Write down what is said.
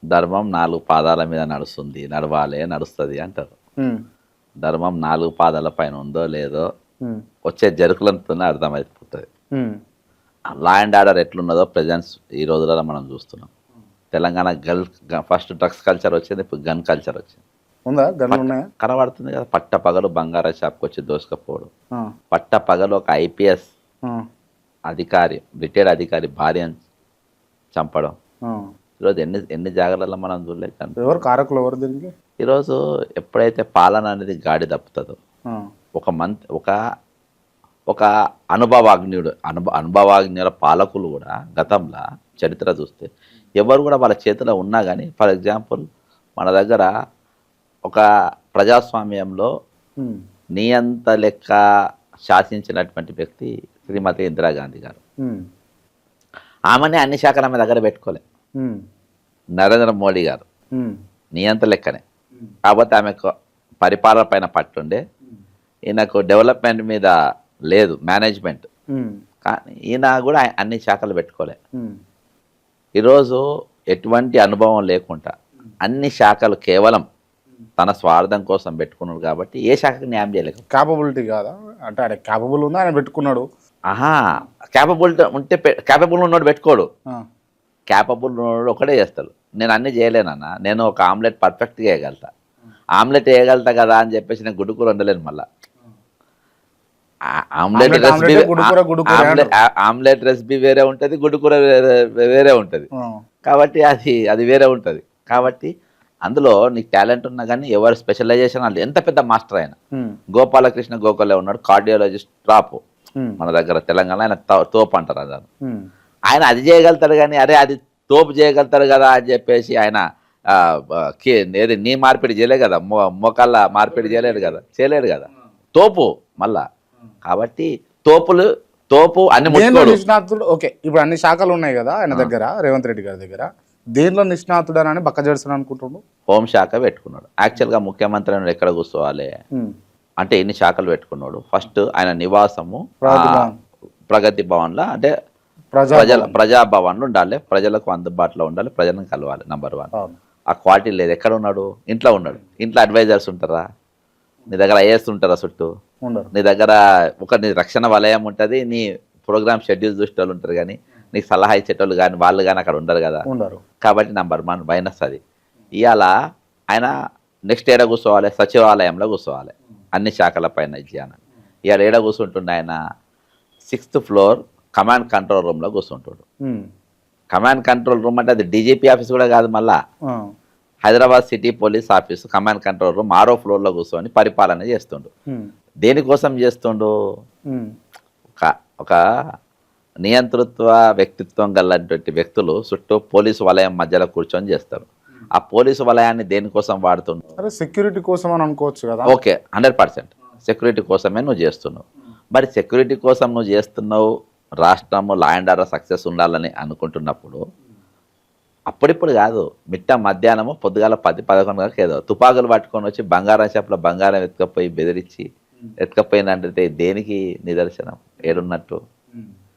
ధర్మం 4 పాదాల మీద నడుస్తుంది, నడవాలి, నడుస్తుంది అంటారు. ధర్మం 4 పాదాల పైన ఉందో లేదో వచ్చే జరుకులతోనే అర్థమైపోతుంది. లా అండ్ ఆర్డర్ ఎట్లున్నదో ప్రెజెన్స్ ఈ రోజులలో మనం చూస్తున్నాం. తెలంగాణ ఫస్ట్ డ్రగ్స్ కల్చర్ వచ్చింది, ఇప్పుడు గన్ కల్చర్ వచ్చింది. కనబడుతుంది కదా, పట్ట పగలు బంగారా షాప్కి వచ్చి దోసుకపోవడం, పట్ట పగలు ఒక ఐపీఎస్ అధికారి, రిటైర్డ్ అధికారి భార్యను చంపడం. ఈరోజు ఎన్ని జాగ్రత్తలు మనం చూడలేదు. ఎవరు కారకులు, ఎవరు దీనికి? ఈరోజు ఎప్పుడైతే పాలన అనేది గాడి తప్పుతుందో, ఒక అనుభవాజ్ఞుల పాలకులు కూడా గతంలో చరిత్ర చూస్తే ఎవరు కూడా వాళ్ళ చేతిలో ఉన్నా కానీ, ఫర్ ఎగ్జాంపుల్ మన దగ్గర ఒక ప్రజాస్వామ్యంలో నియంత లెక్క శాసించినటువంటి వ్యక్తి శ్రీమతి ఇందిరాగాంధీ గారు. ఆమెనే అన్ని శాఖల మీద దగ్గర పెట్టుకోలే. నరేంద్ర మోడీ గారు నియంత లెక్కనే, కాబట్టి ఆమెకు పరిపాలన పైన పట్టుండే, ఈయనకు డెవలప్మెంట్ మీద లేదు, మేనేజ్మెంట్. కానీ ఈయన కూడా అన్ని శాఖలు పెట్టుకోలే. ఈరోజు ఎటువంటి అనుభవం లేకుండా అన్ని శాఖలు కేవలం తన స్వార్థం కోసం పెట్టుకున్నాడు కాబట్టి ఏ శాఖకు న్యాయం చేయలేదు. క్యాపబిలిటీ కాదా అంటే, ఆయన క్యాపబుల్ ఉందా, ఆయన పెట్టుకున్నాడు. క్యాపబిలిటీ ఉంటే క్యాపబుల్ ఉన్నాడు పెట్టుకోడు, క్యాపబుల్ ఉన్నాడు ఒకటే చేస్తాడు. నేను అన్ని చేయలేనన్నా, నేను ఒక ఆమ్లెట్ పర్ఫెక్ట్గా వేయగలుగుతా, ఆమ్లెట్ వేయగలుగుతా కదా అని చెప్పేసి నేను గుడ్డు కూర వండలేను. మళ్ళీ ఆమ్లెట్ రెసిపీ వేరే ఉంటుంది, గుడ్డు కూర వేరే ఉంటుంది. కాబట్టి అది వేరే ఉంటుంది. కాబట్టి అందులో నీకు టాలెంట్ ఉన్నా కానీ ఎవరు స్పెషలైజేషన్ వాళ్ళు ఎంత పెద్ద మాస్టర్ అయినా, గోపాలకృష్ణ గోఖలే ఉన్నాడు, కార్డియాలజిస్ట్ టాప్ మన దగ్గర తెలంగాణ, ఆయన తోపు అంటారు అదాను. ఆయన అది చేయగలుగుతాడు కానీ, అరే అది తోపు చేయగలుగుతాడు కదా అని చెప్పేసి ఆయన ఏది నీ మార్పిడి చేయలేదు కదా, మోకాళ్ళ మార్పిడి చేయలేడు కదా తోపు మళ్ళా. కాబట్టి తోపు అన్ని నిష్ణాతుడు. ఓకే, ఇప్పుడు అన్ని శాఖలు ఉన్నాయి కదా ఆయన దగ్గర, రేవంత్ రెడ్డి గారి దగ్గర, దేనిలో నిష్ణాతుడు అని బక్కజేడుస్తాను అనుకుంటున్నాడు. హోంశాఖ పెట్టుకున్నాడు. యాక్చువల్గా ముఖ్యమంత్రి ఎక్కడ కూర్చోవాలి అంటే ఎన్ని శాఖలు పెట్టుకున్నాడు. ఫస్ట్ ఆయన నివాసము ప్రగతి భవన్లో, అంటే ప్రజాభవన్లో ఉండాలి, ప్రజలకు అందుబాటులో ఉండాలి, ప్రజలను కలవాలి. నంబర్ 1. ఆ క్వాలిటీ లేదు. ఎక్కడ ఉన్నాడు? ఇంట్లో ఉన్నాడు. ఇంట్లో అడ్వైజర్స్ ఉంటారా? నీ దగ్గర ఐఏఎస్ ఉంటారా? చుట్టూ నీ దగ్గర నీ రక్షణ వలయం ఉంటుంది, నీ ప్రోగ్రామ్ షెడ్యూల్ చూసేటోళ్ళు ఉంటారు, కానీ నీకు సలహా ఇచ్చేటోళ్ళు కానీ వాళ్ళు కానీ అక్కడ ఉండరు కదా. కాబట్టి నంబర్ 1 మైనస్ అది. ఇవాళ ఆయన నెక్స్ట్ ఏడ కూర్చోవాలి? సచివాలయంలో కూర్చోవాలి, అన్ని శాఖల పైన ఇచ్చాను. ఇవాళ ఏడ కూర్చుంటుండే ఆయన? 6th ఫ్లోర్ కమాండ్ కంట్రోల్ రూమ్లో కూర్చుంటాడు. కమాండ్ కంట్రోల్ రూమ్ అంటే అది డీజీపీ ఆఫీస్ కూడా కాదు, మళ్ళా Hyderabad city police office command control room 6వ ఫ్లోర్లో కూర్చొని పరిపాలన చేస్తుండు. దేనికోసం చేస్తుండు? ఒక నియంతృత్వ వ్యక్తిత్వం గలటువంటి వ్యక్తులు చుట్టూ పోలీసు వలయం మధ్యలో కూర్చొని చేస్తారు. ఆ పోలీసు వలయాన్ని దేనికోసం వాడుతుండ్రు? సెక్యూరిటీ కోసం అని అనుకోవచ్చు కదా. ఓకే, 100% సెక్యూరిటీ కోసమే నువ్వు చేస్తున్నావు. మరి సెక్యూరిటీ కోసం నువ్వు చేస్తున్నావు, రాష్ట్రము లా అండ్ ఆర్డర్ సక్సెస్ ఉండాలని అనుకుంటున్నప్పుడు అప్పుడిప్పుడు కాదు, మిట్ట మధ్యాహ్నము పొద్దుగాల 10-11 గంటలకు ఏదో తుపాకులు పట్టుకొని వచ్చి బంగారం షాప్లో బంగారం ఎత్తుకపోయి బెదిరించి ఎత్తుకపోయినంటే దేనికి నిదర్శనం? ఏడున్నట్టు?